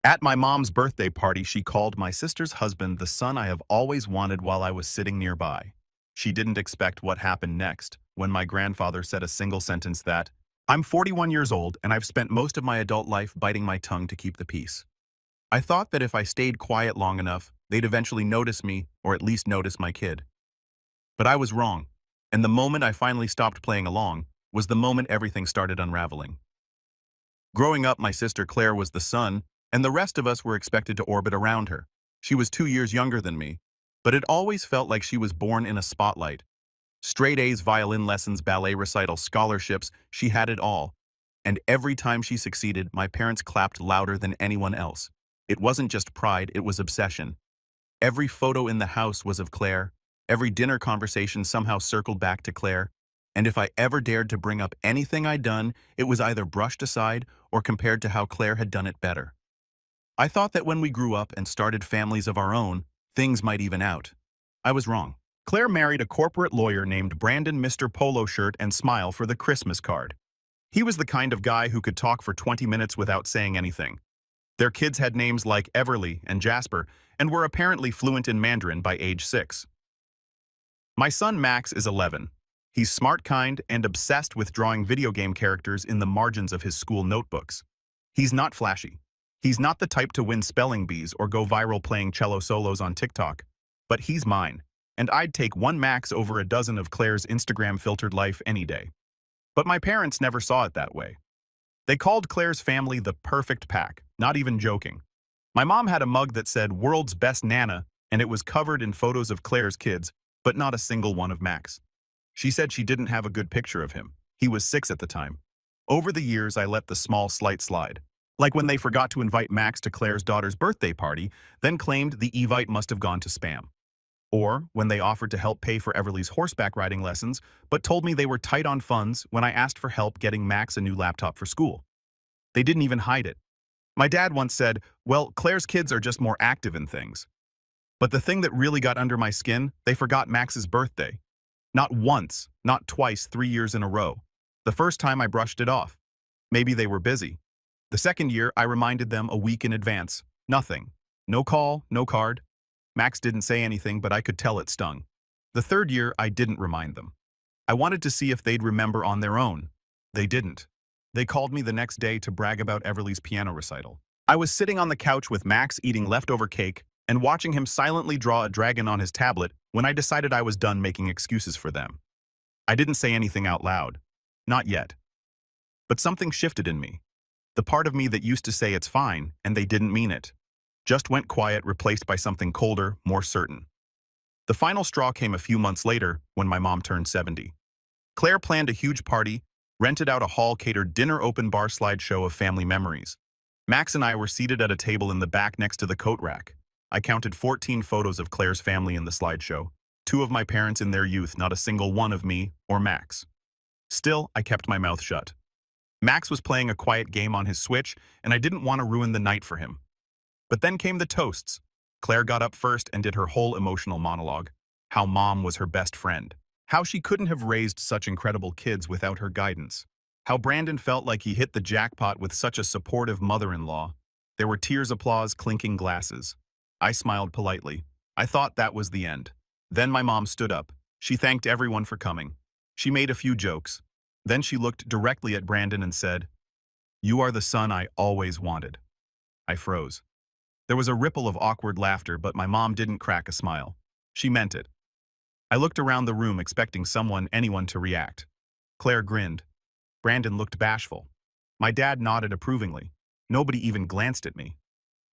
At my mom's birthday party, she called my sister's husband the son I have always wanted while I was sitting nearby. She didn't expect what happened next when my grandfather said a single sentence that, "I'm 41 years old and I've spent most of my adult life biting my tongue to keep the peace." I thought that if I stayed quiet long enough, they'd eventually notice me or at least notice my kid. But I was wrong, and the moment I finally stopped playing along was the moment everything started unraveling. Growing up, my sister Claire was the sun, and the rest of us were expected to orbit around her. She was 2 years younger than me, but it always felt like she was born in a spotlight. Straight A's, violin lessons, ballet recital, scholarships, she had it all. And every time she succeeded, my parents clapped louder than anyone else. It wasn't just pride, it was obsession. Every photo in the house was of Claire. Every dinner conversation somehow circled back to Claire. And if I ever dared to bring up anything I'd done, it was either brushed aside or compared to how Claire had done it better. I thought that when we grew up and started families of our own, things might even out. I was wrong. Claire married a corporate lawyer named Brandon, Mr. Polo Shirt and Smile for the Christmas card. He was the kind of guy who could talk for 20 minutes without saying anything. Their kids had names like Everly and Jasper and were apparently fluent in Mandarin by age 6. My son Max is 11. He's smart, kind, and obsessed with drawing video game characters in the margins of his school notebooks. He's not flashy. He's not the type to win spelling bees or go viral playing cello solos on TikTok. But he's mine, and I'd take one Max over a dozen of Claire's Instagram-filtered life any day. But my parents never saw it that way. They called Claire's family the perfect pack, not even joking. My mom had a mug that said "World's Best Nana," and it was covered in photos of Claire's kids, but not a single one of Max. She said she didn't have a good picture of him. He was 6 at the time. Over the years, I let the small slight slide. Like when they forgot to invite Max to Claire's daughter's birthday party, then claimed the evite must have gone to spam. Or when they offered to help pay for Everly's horseback riding lessons, but told me they were tight on funds when I asked for help getting Max a new laptop for school. They didn't even hide it. My dad once said, "Well, Claire's kids are just more active in things." But the thing that really got under my skin, they forgot Max's birthday. Not once, not twice, 3 years in a row. The first time I brushed it off. Maybe they were busy. The second year, I reminded them a week in advance. Nothing. No call, no card. Max didn't say anything, but I could tell it stung. The third year, I didn't remind them. I wanted to see if they'd remember on their own. They didn't. They called me the next day to brag about Everly's piano recital. I was sitting on the couch with Max eating leftover cake and watching him silently draw a dragon on his tablet when I decided I was done making excuses for them. I didn't say anything out loud. Not yet. But something shifted in me. The part of me that used to say it's fine, and they didn't mean it, just went quiet, replaced by something colder, more certain. The final straw came a few months later when my mom turned 70. Claire planned a huge party, rented out a hall-catered dinner open bar slideshow of family memories. Max and I were seated at a table in the back next to the coat rack. I counted 14 photos of Claire's family in the slideshow, 2 of my parents in their youth, not a single one of me or Max. Still, I kept my mouth shut. Max was playing a quiet game on his Switch, and I didn't want to ruin the night for him. But then came the toasts. Claire got up first and did her whole emotional monologue. How mom was her best friend. How she couldn't have raised such incredible kids without her guidance. How Brandon felt like he hit the jackpot with such a supportive mother-in-law. There were tears, applause, clinking glasses. I smiled politely. I thought that was the end. Then my mom stood up. She thanked everyone for coming. She made a few jokes. Then she looked directly at Brandon and said, "You are the son I always wanted." I froze. There was a ripple of awkward laughter, but my mom didn't crack a smile. She meant it. I looked around the room expecting anyone to react. Claire grinned. Brandon looked bashful. My dad nodded approvingly. Nobody even glanced at me.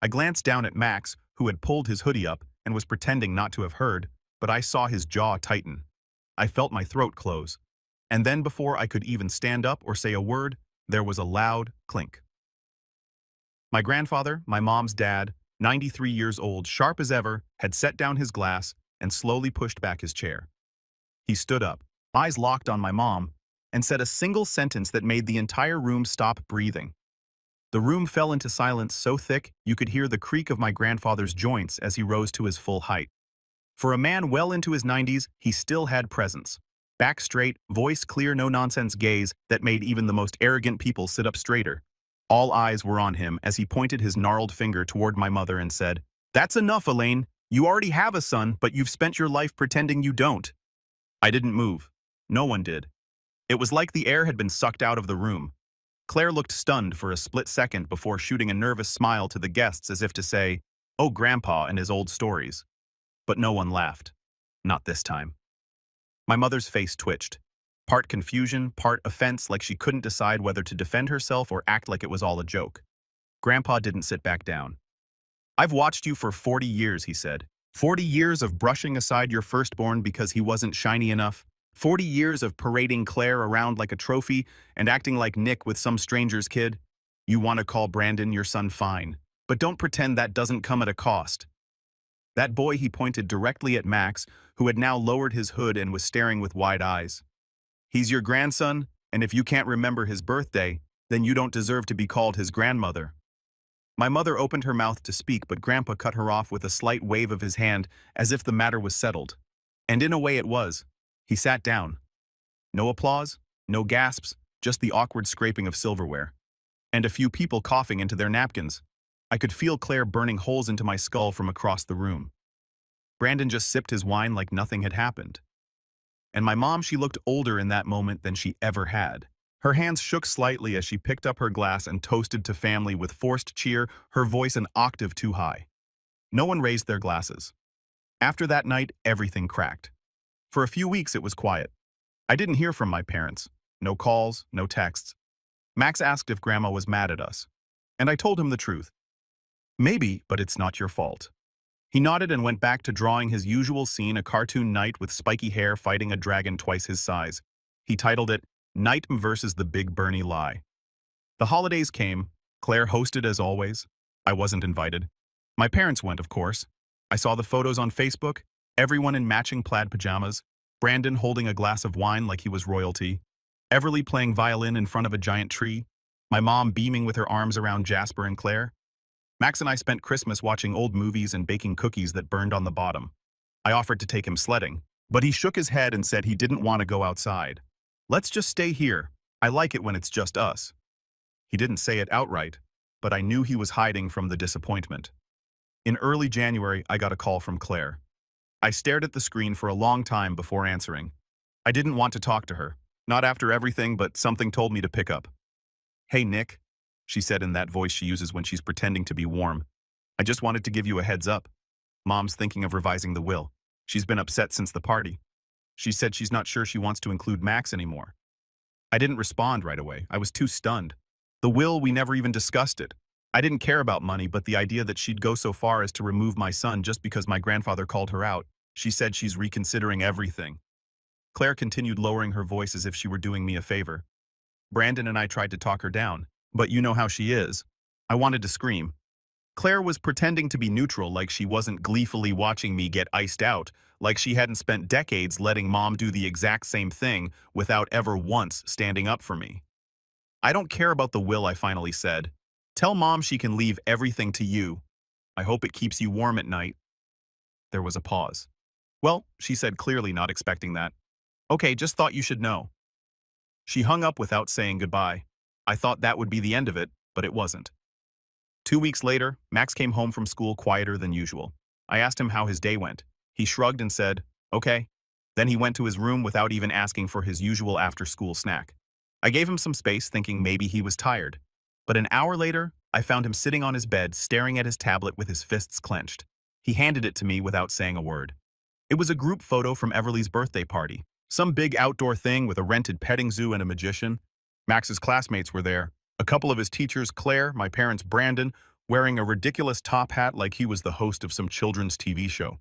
I glanced down at Max, who had pulled his hoodie up and was pretending not to have heard, but I saw his jaw tighten. I felt my throat close. And then before I could even stand up or say a word, there was a loud clink. My grandfather, my mom's dad, 93 years old, sharp as ever, had set down his glass and slowly pushed back his chair. He stood up, eyes locked on my mom, and said a single sentence that made the entire room stop breathing. The room fell into silence so thick you could hear the creak of my grandfather's joints as he rose to his full height. For a man well into his 90s, he still had presence. Back straight, voice clear, no-nonsense gaze that made even the most arrogant people sit up straighter. All eyes were on him as he pointed his gnarled finger toward my mother and said, "That's enough, Elaine. You already have a son, but you've spent your life pretending you don't." I didn't move. No one did. It was like the air had been sucked out of the room. Claire looked stunned for a split second before shooting a nervous smile to the guests as if to say, "Oh, Grandpa and his old stories." But no one laughed. Not this time. My mother's face twitched. Part confusion, part offense, like she couldn't decide whether to defend herself or act like it was all a joke. Grandpa didn't sit back down. "I've watched you for 40 years, he said. 40 years of brushing aside your firstborn because he wasn't shiny enough. 40 years of parading Claire around like a trophy and acting like Nick with some stranger's kid. You want to call Brandon your son, fine. But don't pretend that doesn't come at a cost." That boy, he pointed directly at Max, who had now lowered his hood and was staring with wide eyes. "He's your grandson, and if you can't remember his birthday, then you don't deserve to be called his grandmother." My mother opened her mouth to speak, but Grandpa cut her off with a slight wave of his hand as if the matter was settled. And in a way it was. He sat down. No applause, no gasps, just the awkward scraping of silverware. And a few people coughing into their napkins. I could feel Claire burning holes into my skull from across the room. Brandon just sipped his wine like nothing had happened. And my mom, she looked older in that moment than she ever had. Her hands shook slightly as she picked up her glass and toasted to family with forced cheer, her voice an octave too high. No one raised their glasses. After that night, everything cracked. For a few weeks, it was quiet. I didn't hear from my parents. No calls, no texts. Max asked if Grandma was mad at us. And I told him the truth. "Maybe, but it's not your fault." He nodded and went back to drawing his usual scene, a cartoon knight with spiky hair fighting a dragon twice his size. He titled it, "Knight versus the Big Bernie Lie." The holidays came. Claire hosted as always. I wasn't invited. My parents went, of course. I saw the photos on Facebook, everyone in matching plaid pajamas, Brandon holding a glass of wine like he was royalty, Everly playing violin in front of a giant tree, my mom beaming with her arms around Jasper and Claire. Max and I spent Christmas watching old movies and baking cookies that burned on the bottom. I offered to take him sledding, but he shook his head and said he didn't want to go outside. "Let's just stay here. I like it when it's just us." He didn't say it outright, but I knew he was hiding from the disappointment. In early January, I got a call from Claire. I stared at the screen for a long time before answering. I didn't want to talk to her, not after everything, but something told me to pick up. "Hey, Nick," she said in that voice she uses when she's pretending to be warm. "I just wanted to give you a heads up. Mom's thinking of revising the will. She's been upset since the party. She said she's not sure she wants to include Max anymore." I didn't respond right away. I was too stunned. The will, we never even discussed it. I didn't care about money, but the idea that she'd go so far as to remove my son just because my grandfather called her out. She said she's reconsidering everything. Claire continued lowering her voice as if she were doing me a favor. Brandon and I tried to talk her down, but you know how she is. I wanted to scream. Claire was pretending to be neutral, like she wasn't gleefully watching me get iced out, like she hadn't spent decades letting Mom do the exact same thing without ever once standing up for me. "I don't care about the will," I finally said. "Tell Mom she can leave everything to you. I hope it keeps you warm at night." There was a pause. "Well," she said, clearly not expecting that. "Okay, just thought you should know." She hung up without saying goodbye. I thought that would be the end of it, but it wasn't. 2 weeks later, Max came home from school quieter than usual. I asked him how his day went. He shrugged and said, "Okay." Then he went to his room without even asking for his usual after-school snack. I gave him some space, thinking maybe he was tired. But an hour later, I found him sitting on his bed, staring at his tablet with his fists clenched. He handed it to me without saying a word. It was a group photo from Everly's birthday party. Some big outdoor thing with a rented petting zoo and a magician. Max's classmates were there. A couple of his teachers, Claire, my parents, Brandon, wearing a ridiculous top hat like he was the host of some children's TV show.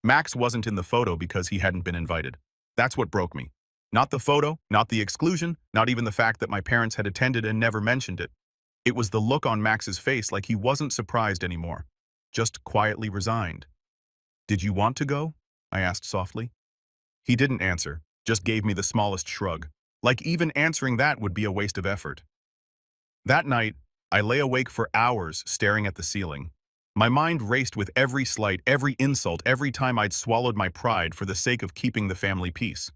Max wasn't in the photo because he hadn't been invited. That's what broke me. Not the photo, not the exclusion, not even the fact that my parents had attended and never mentioned it. It was the look on Max's face, like he wasn't surprised anymore, just quietly resigned. "Did you want to go?" I asked softly. He didn't answer, just gave me the smallest shrug, like even answering that would be a waste of effort. That night, I lay awake for hours staring at the ceiling. My mind raced with every slight, every insult, every time I'd swallowed my pride for the sake of keeping the family peace.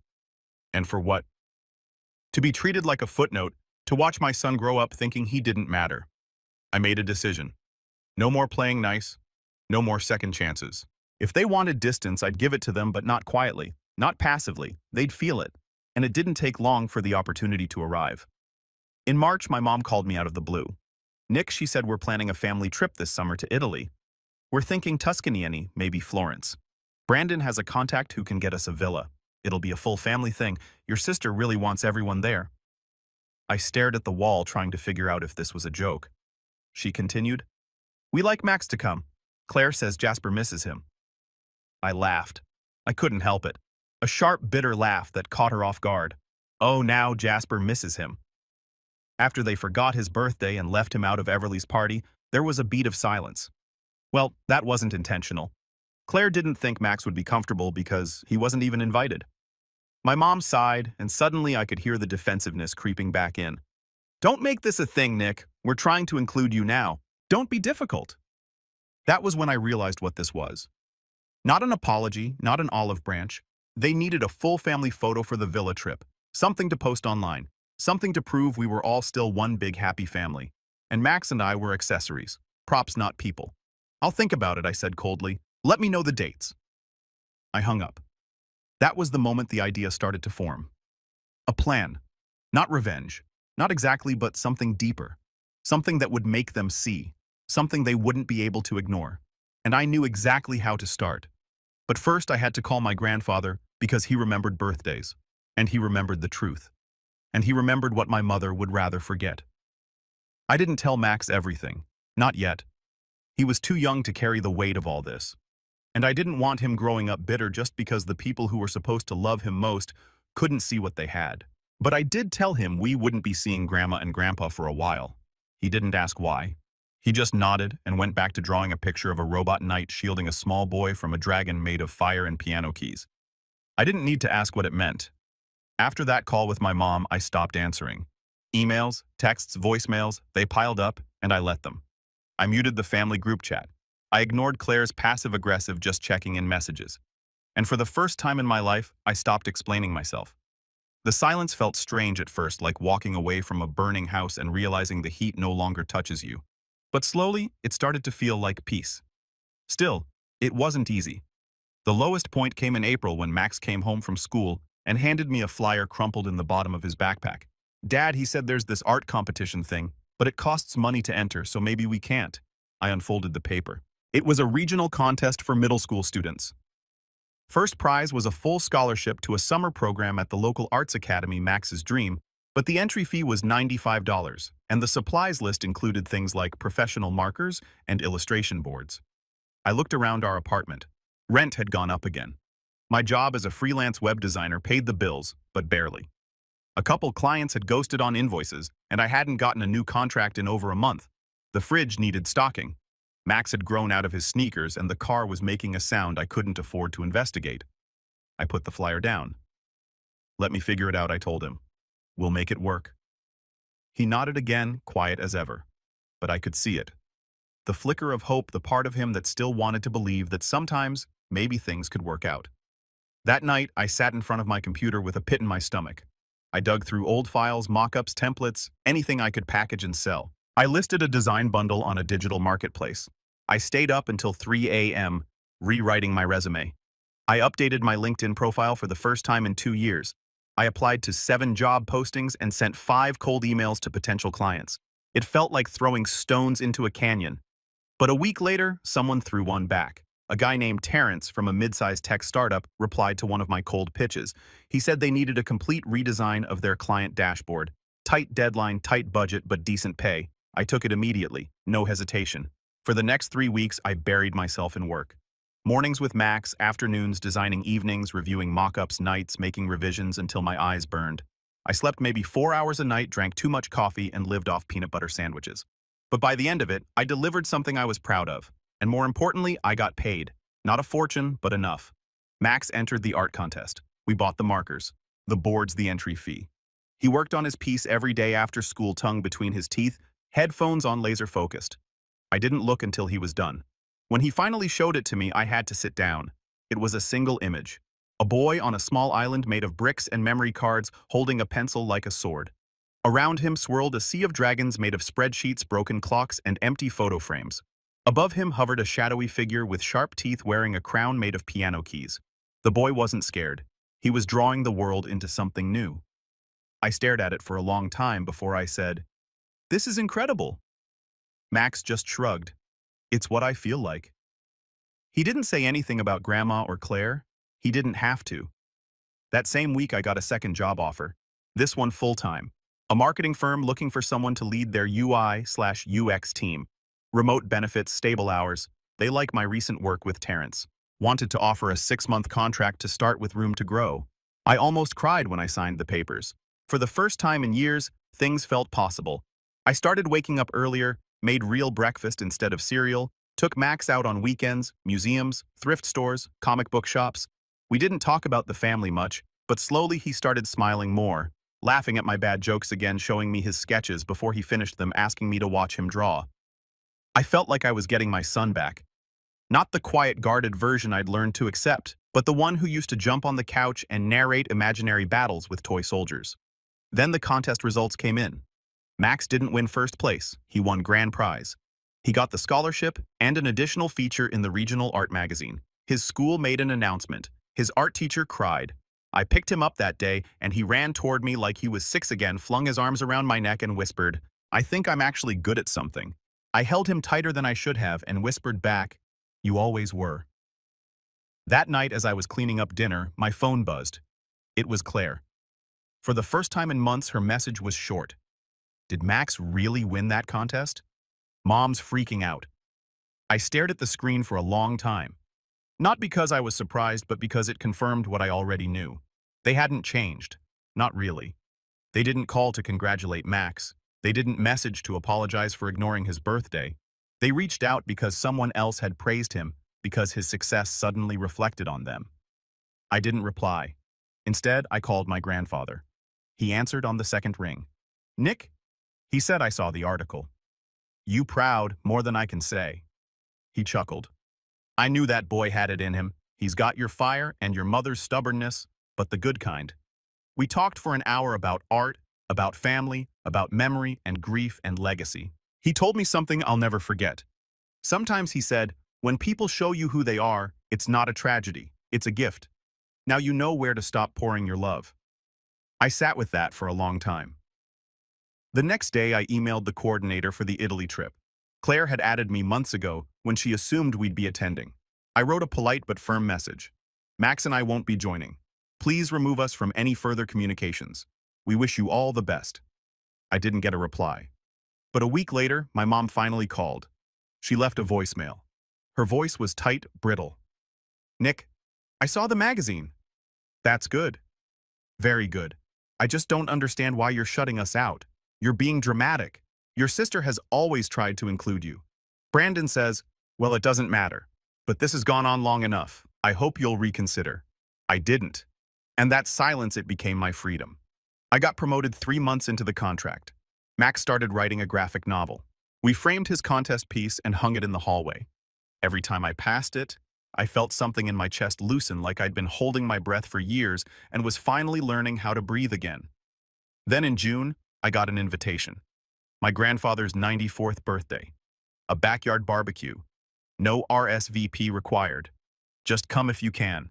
And for what? To be treated like a footnote, To watch my son grow up thinking he didn't matter. I made a decision. No more playing nice. No more second chances. If they wanted distance, I'd give it to them, but not quietly, not passively. They'd feel it. And it didn't take long for the opportunity to arrive. In March, my mom called me out of the blue. "Nick," she said, "we're planning a family trip this summer to Italy. We're thinking Tuscany, maybe Florence. Brandon has a contact who can get us a villa. It'll be a full family thing. Your sister really wants everyone there." I stared at the wall, trying to figure out if this was a joke. She continued, "We like Max to come. Claire says Jasper misses him." I laughed. I couldn't help it. A sharp, bitter laugh that caught her off guard. Oh, now Jasper misses him. After they forgot his birthday and left him out of Everly's party, there was a beat of silence. Well, that wasn't intentional. Claire didn't think Max would be comfortable because he wasn't even invited. My mom sighed, and suddenly I could hear the defensiveness creeping back in. "Don't make this a thing, Nick. We're trying to include you now. Don't be difficult." That was when I realized what this was. Not an apology, not an olive branch. They needed a full family photo for the villa trip, something to post online, something to prove we were all still one big happy family. And Max and I were accessories, props, not people. "I'll think about it," I said coldly. "Let me know the dates." I hung up. That was the moment the idea started to form. A plan. Not revenge. Not exactly, but something deeper. Something that would make them see. Something they wouldn't be able to ignore. And I knew exactly how to start. But first I had to call my grandfather because he remembered birthdays. And he remembered the truth. And he remembered what my mother would rather forget. I didn't tell Max everything. Not yet. He was too young to carry the weight of all this. And I didn't want him growing up bitter just because the people who were supposed to love him most couldn't see what they had. But I did tell him we wouldn't be seeing Grandma and Grandpa for a while. He didn't ask why. He just nodded and went back to drawing a picture of a robot knight shielding a small boy from a dragon made of fire and piano keys. I didn't need to ask what it meant. After that call with my mom, I stopped answering. Emails, texts, voicemails, they piled up, and I let them. I muted the family group chat. I ignored Claire's passive-aggressive just checking in messages. And for the first time in my life, I stopped explaining myself. The silence felt strange at first, like walking away from a burning house and realizing the heat no longer touches you. But slowly, it started to feel like peace. Still, it wasn't easy. The lowest point came in April when Max came home from school and handed me a flyer crumpled in the bottom of his backpack. "Dad," he said, "there's this art competition thing, but it costs money to enter, so maybe we can't." I unfolded the paper. It was a regional contest for middle school students. First prize was a full scholarship to a summer program at the local arts academy, Max's dream, but the entry fee was $95, and the supplies list included things like professional markers and illustration boards. I looked around our apartment. Rent had gone up again. My job as a freelance web designer paid the bills, but barely. A couple clients had ghosted on invoices, and I hadn't gotten a new contract in over a month. The fridge needed stocking. Max had grown out of his sneakers, and the car was making a sound I couldn't afford to investigate. I put the flyer down. "Let me figure it out," I told him. "We'll make it work." He nodded again, quiet as ever. But I could see it. The flicker of hope, the part of him that still wanted to believe that sometimes, maybe things could work out. That night, I sat in front of my computer with a pit in my stomach. I dug through old files, mock-ups, templates, anything I could package and sell. I listed a design bundle on a digital marketplace. I stayed up until 3 a.m., rewriting my resume. I updated my LinkedIn profile for the first time in 2 years. I applied to 7 job postings and sent 5 cold emails to potential clients. It felt like throwing stones into a canyon. But a week later, someone threw one back. A guy named Terrence from a mid-sized tech startup replied to one of my cold pitches. He said they needed a complete redesign of their client dashboard. Tight deadline, tight budget, but decent pay. I took it immediately, no hesitation. For the next 3 weeks, I buried myself in work. Mornings with Max, afternoons designing, evenings reviewing mock-ups, nights making revisions until my eyes burned. I slept maybe 4 hours a night, drank too much coffee, and lived off peanut butter sandwiches. But by the end of it, I delivered something I was proud of. And more importantly, I got paid. Not a fortune, but enough. Max entered the art contest. We bought the markers. The board's the entry fee. He worked on his piece every day after school, tongue between his teeth, headphones on, laser-focused. I didn't look until he was done. When he finally showed it to me, I had to sit down. It was a single image. A boy on a small island made of bricks and memory cards holding a pencil like a sword. Around him swirled a sea of dragons made of spreadsheets, broken clocks, and empty photo frames. Above him hovered a shadowy figure with sharp teeth wearing a crown made of piano keys. The boy wasn't scared. He was drawing the world into something new. I stared at it for a long time before I said, "This is incredible." Max just shrugged. "It's what I feel like." He didn't say anything about Grandma or Claire. He didn't have to. That same week I got a second job offer. This one full-time. A marketing firm looking for someone to lead their UI/UX team. Remote benefits, stable hours. They like my recent work with Terrence. Wanted to offer a 6-month contract to start with room to grow. I almost cried when I signed the papers. For the first time in years, things felt possible. I started waking up earlier, made real breakfast instead of cereal, took Max out on weekends, museums, thrift stores, comic book shops. We didn't talk about the family much, but slowly he started smiling more, laughing at my bad jokes again, showing me his sketches before he finished them, asking me to watch him draw. I felt like I was getting my son back. Not the quiet, guarded version I'd learned to accept, but the one who used to jump on the couch and narrate imaginary battles with toy soldiers. Then the contest results came in. Max didn't win first place, he won grand prize. He got the scholarship and an additional feature in the regional art magazine. His school made an announcement. His art teacher cried. I picked him up that day, and he ran toward me like he was 6 again, flung his arms around my neck and whispered, "I think I'm actually good at something." I held him tighter than I should have and whispered back, "You always were." That night, as I was cleaning up dinner, my phone buzzed. It was Claire. For the first time in months, her message was short. Did Max really win that contest? Mom's freaking out. I stared at the screen for a long time. Not because I was surprised, but because it confirmed what I already knew. They hadn't changed. Not really. They didn't call to congratulate Max. They didn't message to apologize for ignoring his birthday. They reached out because someone else had praised him, because his success suddenly reflected on them. I didn't reply. Instead, I called my grandfather. He answered on the second ring. "Nick?" He said, "I saw the article." "You proud, more than I can say." He chuckled. "I knew that boy had it in him. He's got your fire and your mother's stubbornness, but the good kind." We talked for an hour about art, about family, about memory and grief and legacy. He told me something I'll never forget. Sometimes, he said, when people show you who they are, it's not a tragedy, it's a gift. Now you know where to stop pouring your love. I sat with that for a long time. The next day, I emailed the coordinator for the Italy trip. Claire had added me months ago when she assumed we'd be attending. I wrote a polite but firm message. "Max and I won't be joining. Please remove us from any further communications. We wish you all the best." I didn't get a reply. But a week later, my mom finally called. She left a voicemail. Her voice was tight, brittle. "Nick, I saw the magazine." "That's good." "Very good. I just don't understand why you're shutting us out. You're being dramatic. Your sister has always tried to include you." Brandon says, "Well, it doesn't matter. But this has gone on long enough. I hope you'll reconsider." I didn't. And that silence, it became my freedom. I got promoted 3 months into the contract. Max started writing a graphic novel. We framed his contest piece and hung it in the hallway. Every time I passed it, I felt something in my chest loosen, like I'd been holding my breath for years and was finally learning how to breathe again. Then in June, I got an invitation. My grandfather's 94th birthday. A backyard barbecue. No RSVP required. Just come if you can.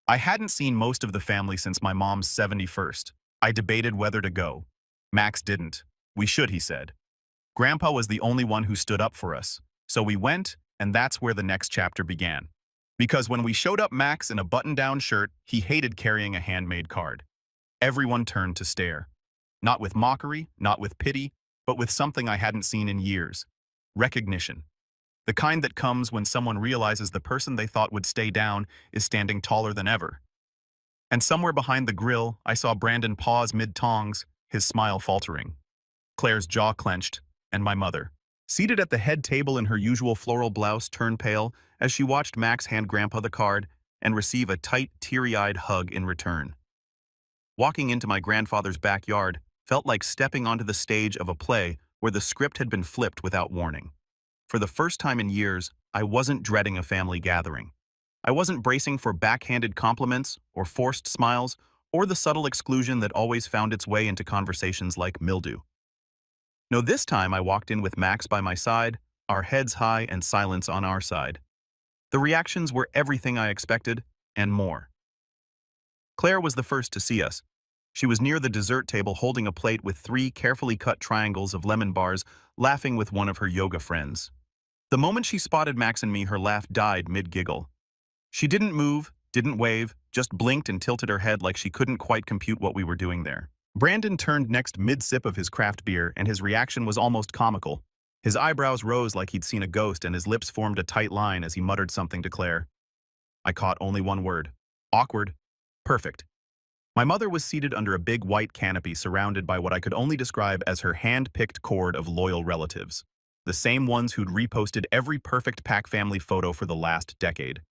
I hadn't seen most of the family since my mom's 71st. I debated whether to go. Max didn't. "We should," he said. Grandpa was the only one who stood up for us. So we went, and that's where the next chapter began. Because when we showed up, Max in a button-down shirt, he hated carrying a handmade card. Everyone turned to stare. Not with mockery, not with pity, but with something I hadn't seen in years. Recognition. The kind that comes when someone realizes the person they thought would stay down is standing taller than ever. And somewhere behind the grill, I saw Brandon pause mid-tongs, his smile faltering. Claire's jaw clenched, and my mother, seated at the head table in her usual floral blouse, turned pale as she watched Max hand Grandpa the card and receive a tight, teary-eyed hug in return. Walking into my grandfather's backyard felt like stepping onto the stage of a play where the script had been flipped without warning. For the first time in years, I wasn't dreading a family gathering. I wasn't bracing for backhanded compliments or forced smiles or the subtle exclusion that always found its way into conversations like mildew. No, this time I walked in with Max by my side, our heads high and silence on our side. The reactions were everything I expected, and more. Claire was the first to see us. She was near the dessert table holding a plate with 3 carefully cut triangles of lemon bars, laughing with one of her yoga friends. The moment she spotted Max and me, her laugh died mid-giggle. She didn't move, didn't wave, just blinked and tilted her head like she couldn't quite compute what we were doing there. Brandon turned next mid-sip of his craft beer, and his reaction was almost comical. His eyebrows rose like he'd seen a ghost, and his lips formed a tight line as he muttered something to Claire. I caught only one word. Awkward. Perfect. My mother was seated under a big white canopy surrounded by what I could only describe as her hand-picked cord of loyal relatives. The same ones who'd reposted every perfect Pack family photo for the last decade.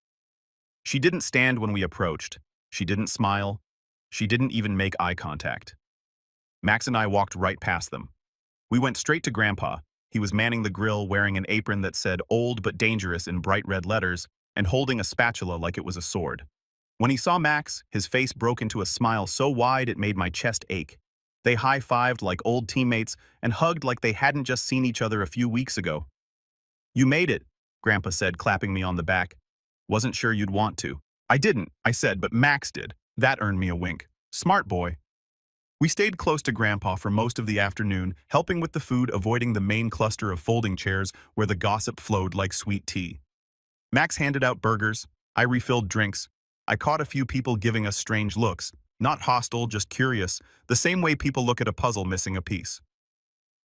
She didn't stand when we approached. She didn't smile. She didn't even make eye contact. Max and I walked right past them. We went straight to Grandpa. He was manning the grill, wearing an apron that said "old but dangerous" in bright red letters, and holding a spatula like it was a sword. When he saw Max, his face broke into a smile so wide it made my chest ache. They high-fived like old teammates and hugged like they hadn't just seen each other a few weeks ago. "You made it," Grandpa said, clapping me on the back. "Wasn't sure you'd want to." "I didn't," I said, "but Max did." That earned me a wink. Smart boy. We stayed close to Grandpa for most of the afternoon, helping with the food, avoiding the main cluster of folding chairs where the gossip flowed like sweet tea. Max handed out burgers. I refilled drinks. I caught a few people giving us strange looks, not hostile, just curious, the same way people look at a puzzle missing a piece.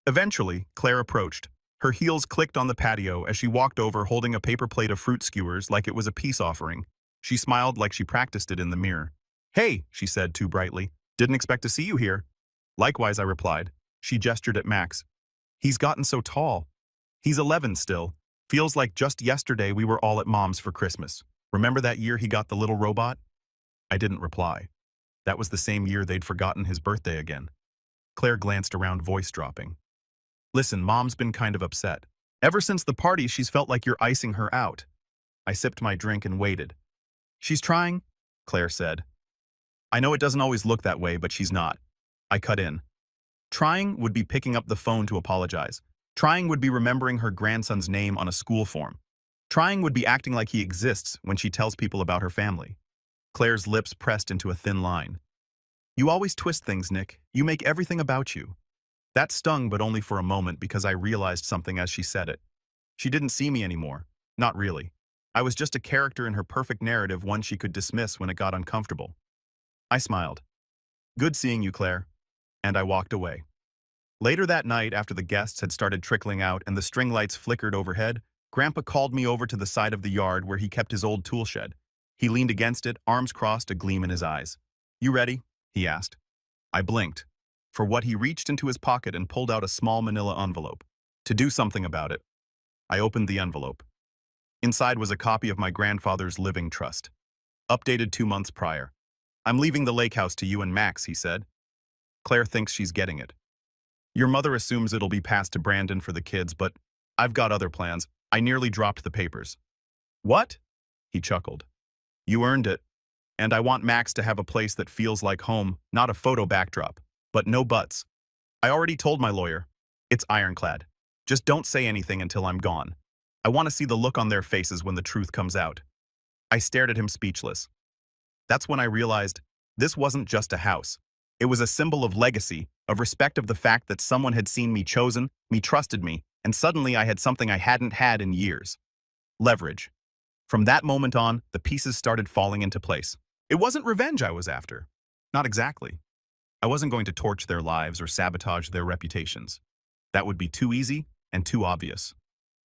Eventually, Claire approached. Her heels clicked on the patio as she walked over holding a paper plate of fruit skewers like it was a peace offering. She smiled like she practiced it in the mirror. "Hey," she said too brightly. "Didn't expect to see you here." "Likewise," I replied. She gestured at Max. "He's gotten so tall. He's 11 still. Feels like just yesterday we were all at Mom's for Christmas. Remember that year he got the little robot?" I didn't reply. That was the same year they'd forgotten his birthday again. Claire glanced around, voice dropping. "Listen, Mom's been kind of upset. Ever since the party, she's felt like you're icing her out." I sipped my drink and waited. "She's trying," Claire said. "I know it doesn't always look that way, but she's not." I cut in. Trying would be picking up the phone to apologize. Trying would be remembering her grandson's name on a school form. Trying would be acting like he exists when she tells people about her family. Claire's lips pressed into a thin line. "You always twist things, Nick. You make everything about you." That stung, but only for a moment, because I realized something as she said it. She didn't see me anymore. Not really. I was just a character in her perfect narrative, one she could dismiss when it got uncomfortable. I smiled. "Good seeing you, Claire." And I walked away. Later that night, after the guests had started trickling out and the string lights flickered overhead, Grandpa called me over to the side of the yard where he kept his old tool shed. He leaned against it, arms crossed, a gleam in his eyes. "You ready?" he asked. I blinked. For what, he reached into his pocket and pulled out a small manila envelope. To do something about it. I opened the envelope. Inside was a copy of my grandfather's living trust. Updated 2 months prior. "I'm leaving the lake house to you and Max," he said. "Claire thinks she's getting it. Your mother assumes it'll be passed to Brandon for the kids, but I've got other plans." I nearly dropped the papers. "What?" he chuckled. "You earned it. And I want Max to have a place that feels like home, not a photo backdrop. But no buts. I already told my lawyer. It's ironclad. Just don't say anything until I'm gone. I want to see the look on their faces when the truth comes out." I stared at him speechless. That's when I realized this wasn't just a house. It was a symbol of legacy, of respect, of the fact that someone had seen me chosen, me trusted me, and suddenly I had something I hadn't had in years. Leverage. From that moment on, the pieces started falling into place. It wasn't revenge I was after. Not exactly. I wasn't going to torch their lives or sabotage their reputations. That would be too easy and too obvious.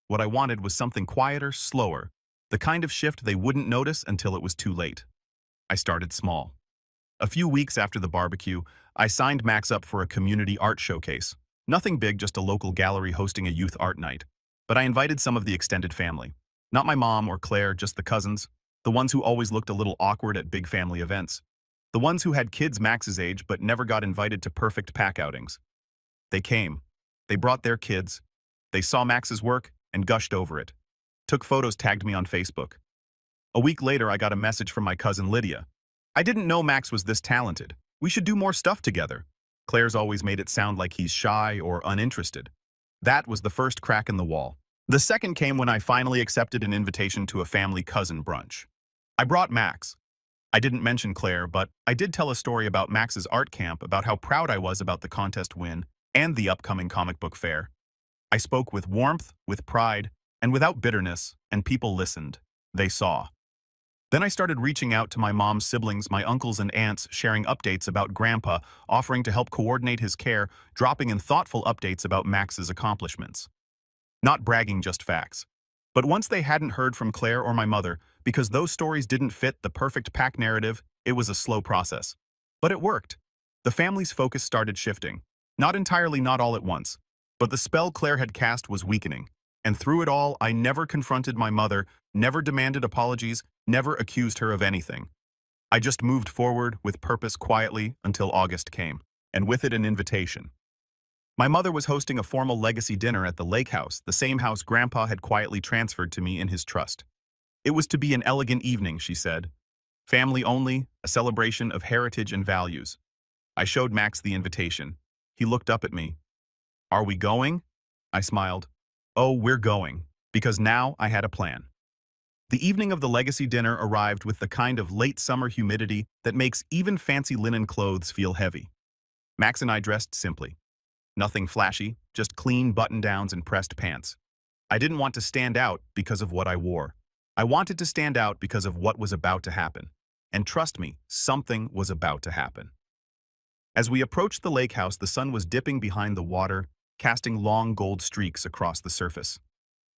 What I wanted was something quieter, slower, the kind of shift they wouldn't notice until it was too late. I started small. A few weeks after the barbecue, I signed Max up for a community art showcase. Nothing big, just a local gallery hosting a youth art night. But I invited some of the extended family. Not my mom or Claire, just the cousins, the ones who always looked a little awkward at big family events. The ones who had kids Max's age but never got invited to perfect pack outings. They came. They brought their kids. They saw Max's work and gushed over it. Took photos, tagged me on Facebook. A week later, I got a message from my cousin Lydia. I didn't know Max was this talented. We should do more stuff together. Claire's always made it sound like he's shy or uninterested. That was the first crack in the wall. The second came when I finally accepted an invitation to a family cousin brunch. I brought Max. I didn't mention Claire, but I did tell a story about Max's art camp, about how proud I was about the contest win and the upcoming comic book fair. I spoke with warmth, with pride, and without bitterness, and people listened. They saw. Then I started reaching out to my mom's siblings, my uncles and aunts, sharing updates about Grandpa, offering to help coordinate his care, dropping in thoughtful updates about Max's accomplishments. Not bragging, just facts. But once they hadn't heard from Claire or my mother, because those stories didn't fit the perfect pack narrative, it was a slow process. But it worked. The family's focus started shifting. Not entirely, not all at once. But the spell Claire had cast was weakening. And through it all, I never confronted my mother, never demanded apologies, never accused her of anything. I just moved forward with purpose quietly until August came, and with it an invitation. My mother was hosting a formal legacy dinner at the lake house, the same house Grandpa had quietly transferred to me in his trust. It was to be an elegant evening, she said. Family only, a celebration of heritage and values. I showed Max the invitation. He looked up at me. Are we going? I smiled. Oh, we're going, because now I had a plan. The evening of the legacy dinner arrived with the kind of late summer humidity that makes even fancy linen clothes feel heavy. Max and I dressed simply. Nothing flashy, just clean button-downs and pressed pants. I didn't want to stand out because of what I wore. I wanted to stand out because of what was about to happen. And trust me, something was about to happen. As we approached the lake house, the sun was dipping behind the water, casting long gold streaks across the surface.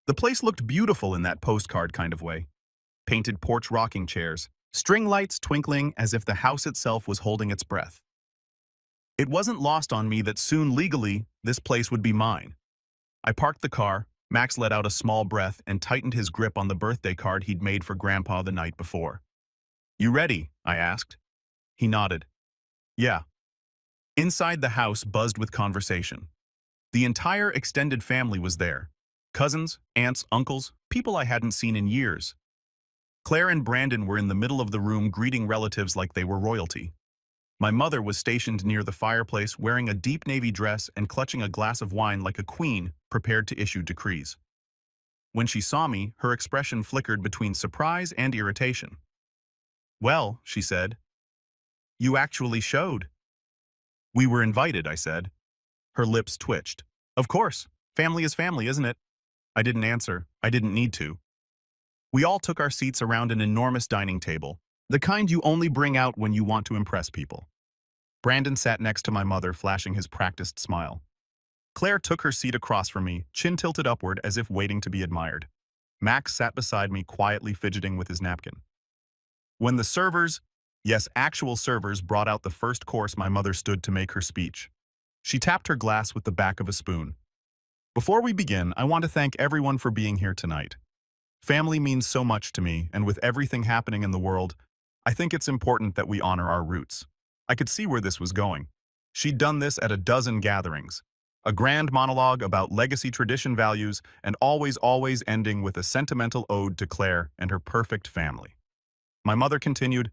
The place looked beautiful in that postcard kind of way. Painted porch rocking chairs, string lights twinkling as if the house itself was holding its breath. It wasn't lost on me that soon, legally, this place would be mine. I parked the car, Max let out a small breath and tightened his grip on the birthday card he'd made for Grandpa the night before. You ready? I asked. He nodded. Yeah. Inside the house buzzed with conversation. The entire extended family was there. Cousins, aunts, uncles, people I hadn't seen in years. Claire and Brandon were in the middle of the room greeting relatives like they were royalty. My mother was stationed near the fireplace wearing a deep navy dress and clutching a glass of wine like a queen prepared to issue decrees. When she saw me, her expression flickered between surprise and irritation. Well, she said, you actually showed. We were invited, I said. Her lips twitched. Of course, family is family, isn't it? I didn't answer. I didn't need to. We all took our seats around an enormous dining table, the kind you only bring out when you want to impress people. Brandon sat next to my mother, flashing his practiced smile. Claire took her seat across from me, chin tilted upward as if waiting to be admired. Max sat beside me, quietly fidgeting with his napkin. When the servers, yes, actual servers, brought out the first course, my mother stood to make her speech. She tapped her glass with the back of a spoon. Before we begin, I want to thank everyone for being here tonight. Family means so much to me, and with everything happening in the world, I think it's important that we honor our roots. I could see where this was going. She'd done this at a dozen gatherings. A grand monologue about legacy tradition values and always ending with a sentimental ode to Claire and her perfect family. My mother continued,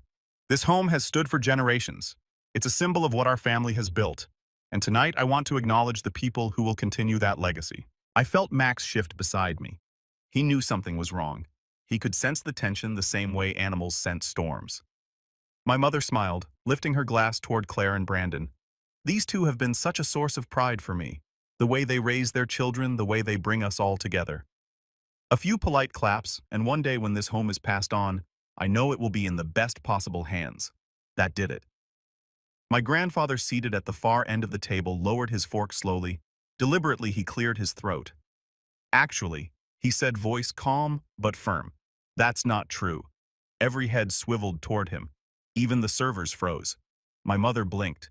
this home has stood for generations. It's a symbol of what our family has built. And tonight I want to acknowledge the people who will continue that legacy. I felt Max shift beside me. He knew something was wrong. He could sense the tension the same way animals sense storms. My mother smiled, lifting her glass toward Claire and Brandon. These two have been such a source of pride for me. The way they raise their children, the way they bring us all together. A few polite claps, and one day when this home is passed on, I know it will be in the best possible hands. That did it. My grandfather, seated at the far end of the table, lowered his fork slowly. Deliberately, he cleared his throat. Actually, he said, voice calm but firm. That's not true. Every head swiveled toward him. Even the servers froze. My mother blinked.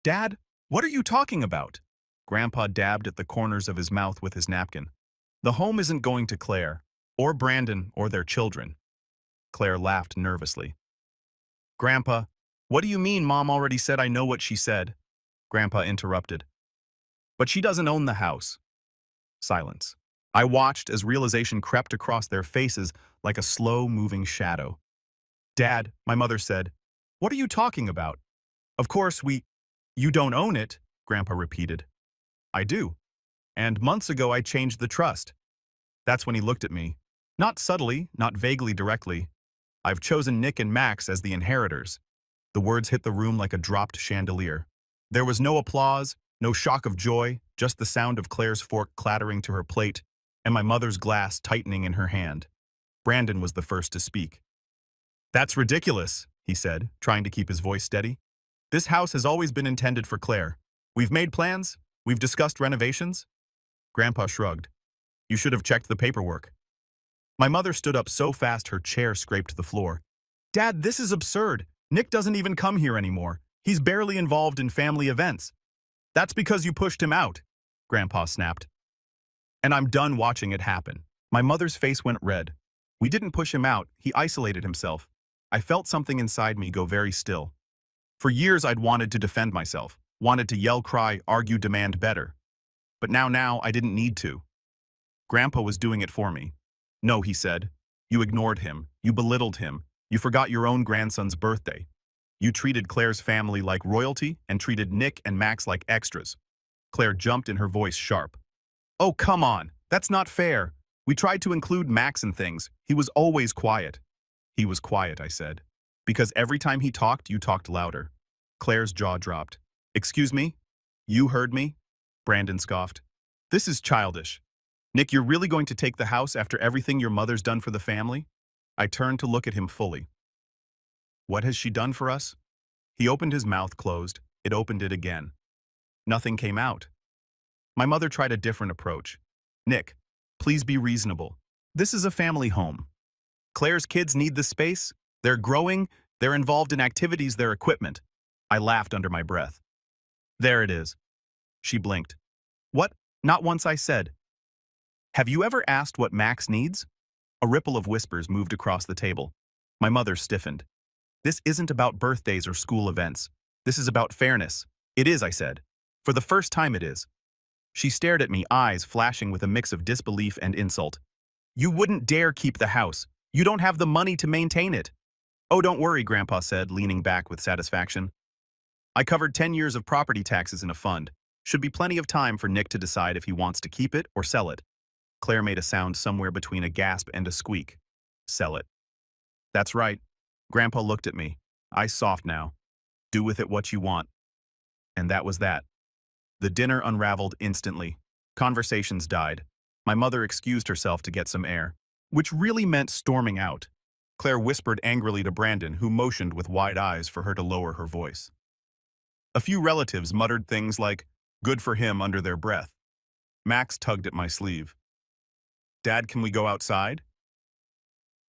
Dad, what are you talking about? Grandpa dabbed at the corners of his mouth with his napkin. The home isn't going to Claire, or Brandon, or their children. Claire laughed nervously. Grandpa, what do you mean? Mom already said I know what she said. Grandpa interrupted. But she doesn't own the house. Silence. I watched as realization crept across their faces like a slow-moving shadow. Dad, my mother said, What are you talking about? Of course, You don't own it, Grandpa repeated. I do. And months ago I changed the trust. That's when he looked at me. Not subtly, not vaguely directly. I've chosen Nick and Max as the inheritors. The words hit the room like a dropped chandelier. There was no applause, no shock of joy, just the sound of Claire's fork clattering to her plate and my mother's glass tightening in her hand. Brandon was the first to speak. That's ridiculous, he said, trying to keep his voice steady. This house has always been intended for Claire. We've made plans. We've discussed renovations. Grandpa shrugged. You should have checked the paperwork. My mother stood up so fast her chair scraped the floor. Dad, this is absurd. Nick doesn't even come here anymore. He's barely involved in family events. That's because you pushed him out, Grandpa snapped. And I'm done watching it happen. My mother's face went red. We didn't push him out, he isolated himself. I felt something inside me go very still. For years I'd wanted to defend myself, wanted to yell, cry, argue, demand better. But now I didn't need to. Grandpa was doing it for me. No, he said. You ignored him. You belittled him. You forgot your own grandson's birthday. You treated Claire's family like royalty and treated Nick and Max like extras. Claire jumped in her voice sharp. Oh, come on. That's not fair. We tried to include Max in things. He was always quiet. He was quiet, I said. Because every time he talked, you talked louder. Claire's jaw dropped. Excuse me? You heard me? Brandon scoffed. This is childish. Nick, you're really going to take the house after everything your mother's done for the family? I turned to look at him fully. What has she done for us? He opened his mouth closed. It opened it again. Nothing came out. My mother tried a different approach. Nick, please be reasonable. This is a family home. Claire's kids need the space. They're growing. They're involved in activities, their equipment. I laughed under my breath. There it is. She blinked. What? Not once, I said. Have you ever asked what Max needs? A ripple of whispers moved across the table. My mother stiffened. This isn't about birthdays or school events. This is about fairness. It is, I said. For the first time it is. She stared at me, eyes flashing with a mix of disbelief and insult. You wouldn't dare keep the house. You don't have the money to maintain it. Oh, don't worry, Grandpa said, leaning back with satisfaction. I covered 10 years of property taxes in a fund. Should be plenty of time for Nick to decide if he wants to keep it or sell it. Claire made a sound somewhere between a gasp and a squeak. Sell it. That's right. Grandpa looked at me. Eyes soft now. Do with it what you want. And that was that. The dinner unraveled instantly. Conversations died. My mother excused herself to get some air, which really meant storming out. Claire whispered angrily to Brandon, who motioned with wide eyes for her to lower her voice. A few relatives muttered things like, good for him, under their breath. Max tugged at my sleeve. Dad, can we go outside?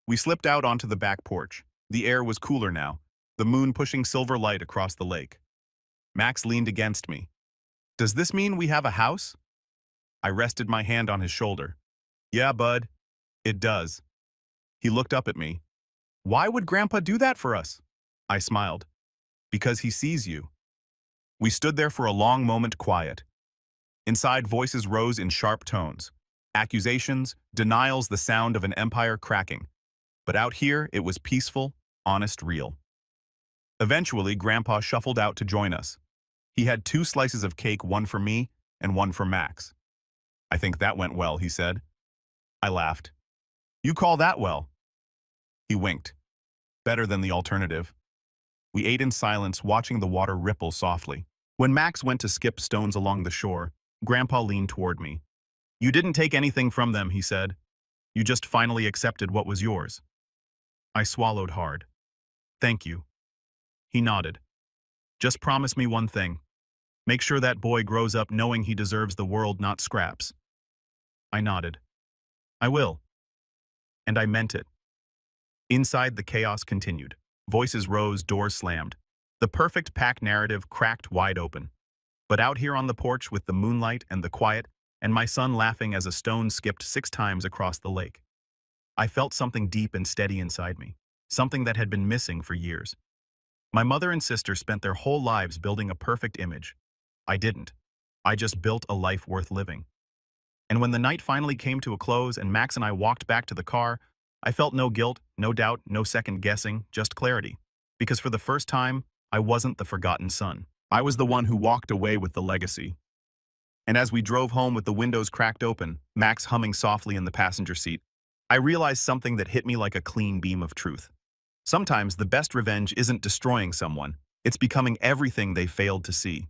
We slipped out onto the back porch. The air was cooler now, the moon pushing silver light across the lake. Max leaned against me. Does this mean we have a house? I rested my hand on his shoulder. Yeah, bud, it does. He looked up at me. Why would Grandpa do that for us? I smiled. Because he sees you. We stood there for a long moment quiet. Inside, voices rose in sharp tones. Accusations, denials, the sound of an empire cracking. But out here, it was peaceful, honest, real. Eventually, Grandpa shuffled out to join us. He had 2 slices of cake, one for me and one for Max. I think that went well, he said. I laughed. You call that well? He winked. Better than the alternative. We ate in silence, watching the water ripple softly. When Max went to skip stones along the shore, Grandpa leaned toward me. You didn't take anything from them, he said. You just finally accepted what was yours. I swallowed hard. Thank you. He nodded. Just promise me one thing. Make sure that boy grows up knowing he deserves the world, not scraps. I nodded. I will. And I meant it. Inside, the chaos continued. Voices rose, doors slammed. The perfect pack narrative cracked wide open. But out here on the porch with the moonlight and the quiet, and my son laughing as a stone skipped 6 times across the lake, I felt something deep and steady inside me, something that had been missing for years. My mother and sister spent their whole lives building a perfect image. I didn't. I just built a life worth living. And when the night finally came to a close and Max and I walked back to the car, I felt no guilt, no doubt, no second guessing, just clarity. because for the first time, I wasn't the forgotten son. I was the one who walked away with the legacy. And as we drove home with the windows cracked open, Max humming softly in the passenger seat, I realized something that hit me like a clean beam of truth. Sometimes the best revenge isn't destroying someone, it's becoming everything they failed to see.